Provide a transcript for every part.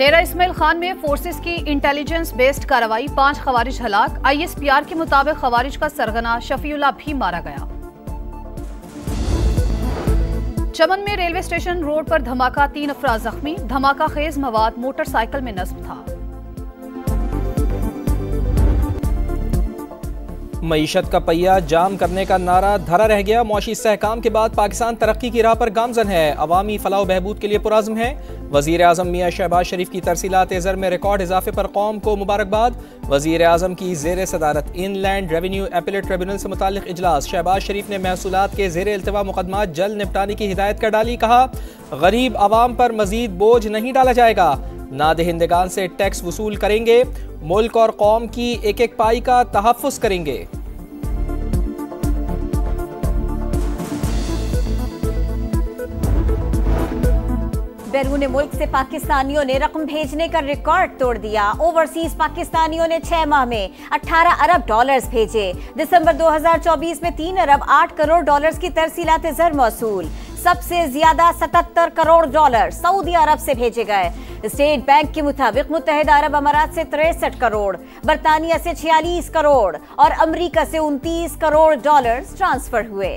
डेरा इस्माइल खान में फोर्सेस की intelligence based कार्रवाई, 5 खवारिज हलाक। ISPR के मुताबिक खवारिज का सरगना शफीउल्लाह भी मारा गया। चमन में रेलवे स्टेशन रोड पर धमाका, 3 अफराद जख्मी। धमाका खेज मवाद मोटरसाइकिल में नस्ब था। मईशत का पहिया जाम करने का नारा धरा रह गया। मुआशी इस्तेहकाम के बाद पाकिस्तान तरक्की की राह पर गामजन है, अवामी फलाह बहबूद के लिए पुराज़्म है। वज़ीर आज़म मियां शहबाज शरीफ की तरसीलात ज़र में रिकॉर्ड इजाफे पर कौम को मुबारकबाद। वज़ीर आज़म की ज़ेर सदारत इनलैंड रेवेन्यू एपीलेट ट्रिब्यूनल से मुताल्लिक़ इजलास। शहबाज शरीफ ने महसूलात के ज़ेर इल्तिवा मुकदमात जल्द निपटाने की हिदायत कर डाली। कहा, गरीब आवाम पर मजीद बोझ नहीं डाला जाएगा, नादहिंदगान से टैक्स वसूल करेंगे, मुल्क और कौम की एक एक पाई का तहफ़्फ़ुज़ करेंगे। बैरून मुल्क से पाकिस्तानियों ने रकम भेजने का रिकॉर्ड तोड़ दिया। ओवरसीज पाकिस्तानियों ने 6 माह में 18 अरब डॉलर्स भेजे। दिसंबर 2024 में 3 अरब 8 करोड़ डॉलर्स की तरसीलात ज़र मौसूल। सबसे ज्यादा 77 करोड़ डॉलर सऊदी अरब से भेजे गए। स्टेट बैंक के मुताबिक मुत्तहिदा अरब अमारात से 63 करोड़, बरतानिया से 46 करोड़ और अमेरिका से 29 करोड़ डॉलर्स ट्रांसफर हुए।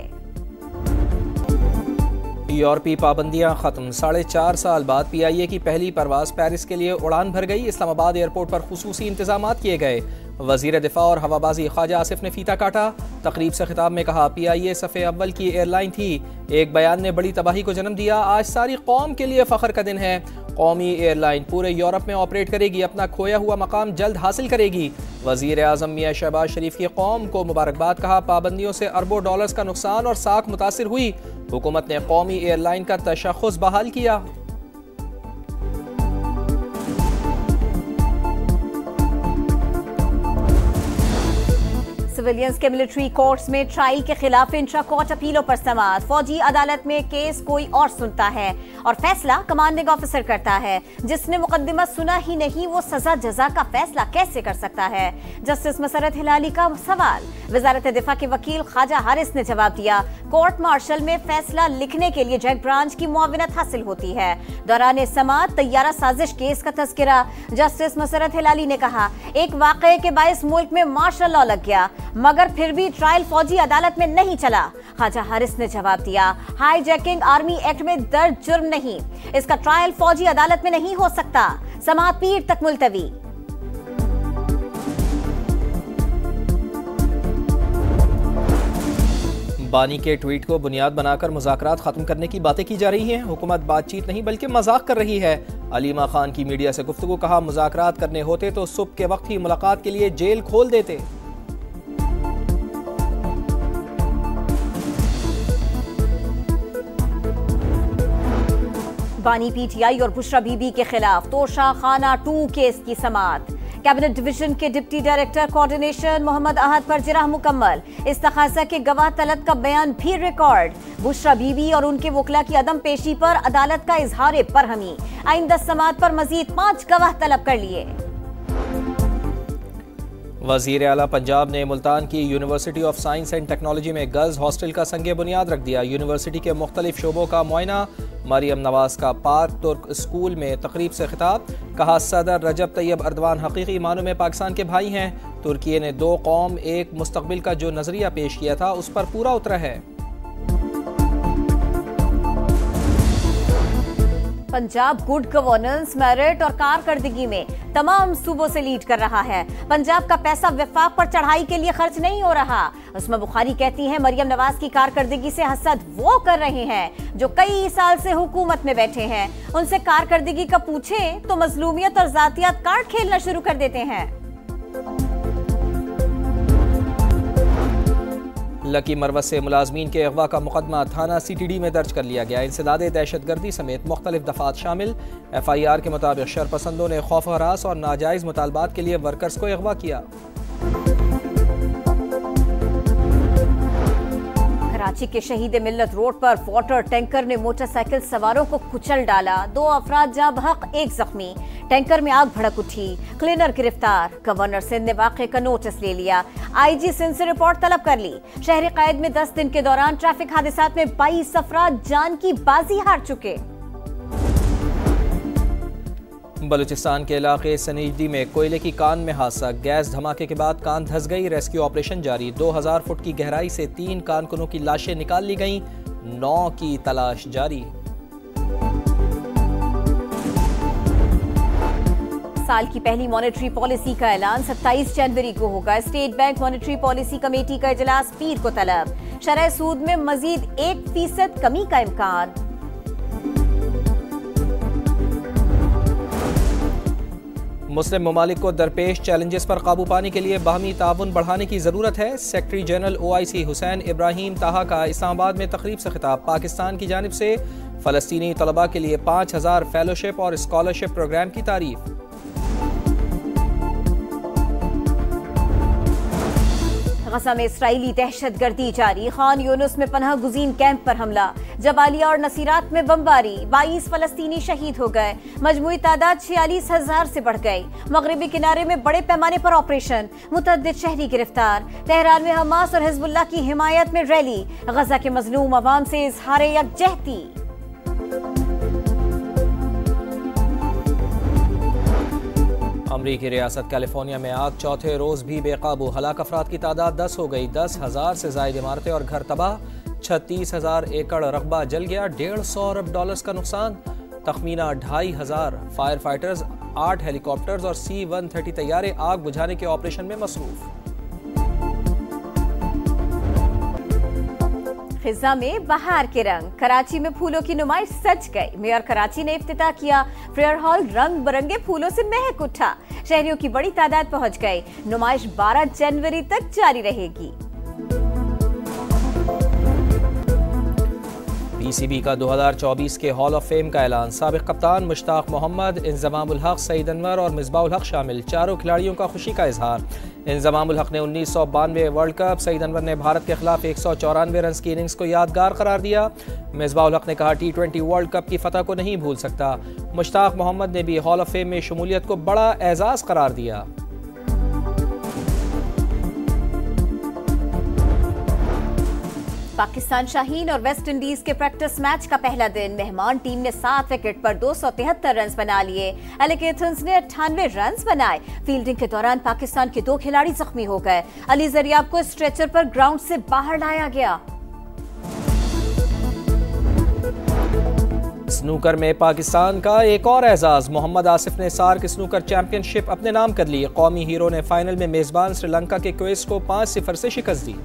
यूरोपीय पाबंदियां खत्म। 4.5 साल बाद PIA की पहली परवाज पेरिस के लिए उड़ान भर गई। इस्लामाबाद एयरपोर्ट पर खुसूसी इंतजामात किए गए। वजीर दिफा और हवाबाजी ख्वाजा आसिफ ने फीता काटा। तकरीब से खिताब में कहा, PIA सफ़े अव्वल की एयरलाइन थी। एक बयान ने बड़ी तबाही को जन्म दिया। आज सारी कौम के लिए फ़ख्र का दिन है। कौमी एयरलाइन पूरे यूरोप में ऑपरेट करेगी, अपना खोया हुआ मकाम जल्द हासिल करेगी। वज़ीर आज़म मियां शहबाज शरीफ की कौम को मुबारकबाद। कहा, पाबंदियों से अरबों डॉलर्स का नुकसान और साख मुतासिर हुई। हुकूमत ने कौमी एयरलाइन का तशख़्ख़ुस बहाल किया। सिविलियंस के मिलिट्री कोर्ट्स में ट्रायल के खिलाफ इंट्रा कोर्ट अपीलों पर समाअत। फौजी अदालत में केस कोई और सुनता है और फैसला कमांडिंग ऑफिसर करता है। जिसने मुकदमा सुना ही नहीं वो सजा जजा का फैसला कैसे कर सकता है? जस्टिस मसरत हिलाली का सवाल। वजारत दिफा के वकील ख्वाजा हारिस ने जवाब दिया, कोर्ट मार्शल में फैसला लिखने के लिए जज ब्रांच की मुआविनत हासिल होती है। दौरान समाअत तैयारा साजिश केस का तज़किरा। जस्टिस मसरत हिलाली ने कहा, एक वाक़ये के बाइस मुल्क में मार्शल लॉ लग गया मगर फिर भी ट्रायल फौजी अदालत में नहीं चला। ख्वाजा हारिस ने जवाब दिया, हाईजैकिंग आर्मी एक्ट में दर्ज जुर्म नहीं, इसका ट्रायल फौजी अदालत में नहीं हो सकता। समाअत पीर तक मुलतवी। बानी के ट्वीट को बुनियाद बनाकर मुज़ाकरात खत्म करने की बातें की जा रही हैं। हुकूमत बातचीत नहीं बल्कि मजाक कर रही है। अलीमा खान की मीडिया से गुफ्तगू। कहा, मुज़ाकरात करने होते तो सुबह के वक्त ही मुलाकात के लिए जेल खोल देते। बानी PTI और बुशरा बीबी के खिलाफ तोशा खाना 2 केस की समाअत। कैबिनेट डिवीजन के डिप्टी डायरेक्टर कोऑर्डिनेशन मोहम्मद अहद पर जिरह मुकम्मल। इस्तखासा के गवाह तलब का बयान भी रिकॉर्ड। बुशरा बीबी और उनके वकला की अदम पेशी पर अदालत का इजहार बरहमी। आइंदा समाअत पर मजीद 5 गवाह तलब कर लिए। वज़ीर आला पंजाब ने मुल्तान की university of science and technology में गर्ल्स हॉस्टल का संगे बुनियाद रख दिया। यूनिवर्सिटी के मुख्तलिफ शोबों का मुआयना। मरियम नवाज का पाक तुर्क स्कूल में तकरीब से खिताब। कहा, सदर रजब तैयब अर्दवान हकीकी मानों में पाकिस्तान के भाई हैं। तुर्की ने 2 कौम एक मुस्तकबिल का जो नजरिया पेश किया था उस पर पूरा उतरा है। पंजाब गुड गवर्नेंस, मेरिट और कारकर्दगी में तमाम सूबों से लीड कर रहा है। पंजाब का पैसा वफाक पर चढ़ाई के लिए खर्च नहीं हो रहा। उस्मा बुखारी कहती हैं, मरियम नवाज की कारकर्दगी से हसद वो कर रहे हैं जो कई साल से हुकूमत में बैठे हैं। उनसे कारकर्दगी का पूछें तो मजलूमियत और जातियात कार्ड खेलना शुरू कर देते हैं। लकी मरवत से मुलाजमीन के अगवा का मुकदमा थाना CTD में दर्ज कर लिया गया। इंसदादे दहशतगर्दी समेत मुख्तलिफ दफात शामिल। FIR के मुताबिक शरपसंदों ने खौफ हरास और नाजायज मुतालबात के लिए वर्कर्स को अगवा किया। कराची के शहीद मिल्लत रोड पर वाटर टैंकर ने मोटरसाइकिल सवारों को कुचल डाला। 2 अफराद जाँ बहक, 1 जख्मी। टैंकर में आग भड़क उठी, क्लीनर गिरफ्तार। गवर्नर सिंध ने वाक़े का नोटिस ले लिया। IG सिंध से रिपोर्ट तलब कर ली। शहर कैद में 10 दिन के दौरान ट्रैफिक हादसात में 22 अफराद जान की बाजी हार चुके। बलूचिस्तान के इलाके सनीजदी में कोयले की कान में हादसा, गैस धमाके के बाद कान धंस गई, रेस्क्यू ऑपरेशन जारी। 2000 फुट की गहराई से 3 कारकुनों की लाशें निकाल ली गईं, 9 की तलाश जारी। साल की पहली मॉनेटरी पॉलिसी का ऐलान 27 जनवरी को होगा। State bank monetary policy committee का इजलास पीर को तलब। शरह सूद में मजीद 1% कमी का इम्कान। मुस्लिम ममालिक को दरपेश चैलेंजेस पर काबू पाने के लिए बाहमी ताउन बढ़ाने की जरूरत है। Secretary general OIC Hussain Ibrahim ताहा का इस्लामाबाद में तकरीब से खिताब। पाकिस्तान की जानिब से फलस्तीनी तलबा के लिए 5000 फेलोशिप और स्कॉलरशिप प्रोग्राम की तारीफ। गजा में इसराइली दहशतगर्दी जारी। खान यूनुस में पनाह गुज़ीन कैंप पर हमला। जबालिया और नसीरात में बमबारी। 22 फलस्तीनी शहीद हो गए। मजमूई तादाद 46,000 से बढ़ गई। मगरबी किनारे में बड़े पैमाने पर ऑपरेशन। मुतअद्दिद शहरी गिरफ्तार। तेहरान में हमास और हिजबुल्लाह की हिमायत में रैली। गजा के मजलूम अवाम से इजहार यकजहती। अमरीकी रियासत कैलिफोर्निया में आग चौथे रोज भी बेकाबू। हलाक अफराद की तादाद 10 हो गई। 10,000 से ज्यादा इमारतें और घर तबाह। 36,000 एकड़ रकबा जल गया। $150 अरब का नुकसान। तखमीना 2,500 फायर फाइटर्स, 8 हेलीकॉप्टर्स और C-130 तैयारे आग बुझाने के ऑपरेशन में मसरूफ। खिज़ा में बहार के रंग। कराची में फूलों की नुमाइश सज गई। मेयर कराची ने इफ्तिताह किया। फेयर हॉल रंग बिरंगे फूलों से महक उठा। शहरियों की बड़ी तादाद पहुंच गई। नुमाइश 12 जनवरी तक जारी रहेगी। PCB का 2024 के हॉल ऑफ फेम का ऐलान। साबिक कप्तान मुश्ताक मोहम्मद, इंजमामुल हक, सईद अनवर और मिसबाहुल हक शामिल। चारों खिलाड़ियों का खुशी का इजहार। इंजमामुल हक ने 1992 वर्ल्ड कप, सईद अनवर ने भारत के खिलाफ 194 रन की इनिंग्स को यादगार करार दिया। मिसबाहुल हक ने कहा T20 वर्ल्ड कप की फतह को नहीं भूल सकता। मुश्ताक मोहम्मद ने भी हॉल ऑफ फेम में शमूलियत को बड़ा एजाज करार दिया। पाकिस्तान शाहीन और वेस्ट इंडीज के प्रैक्टिस मैच का पहला दिन। मेहमान टीम ने 7 विकेट पर 273 रन बना लिए। एलेक एथन्स ने 98 रन बनाए। फील्डिंग के दौरान पाकिस्तान के 2 खिलाड़ी जख्मी हो गए। अली जरियाब को स्ट्रेचर पर ग्राउंड से बाहर लाया गया। स्नूकर में पाकिस्तान का एक और एजाज। मोहम्मद आसिफ ने सार्क स्नूकर चैंपियनशिप अपने नाम कर ली। कौमी हीरो ने फाइनल में मेजबान श्रीलंका के क्वेस को 5-0 से शिकस्त दी।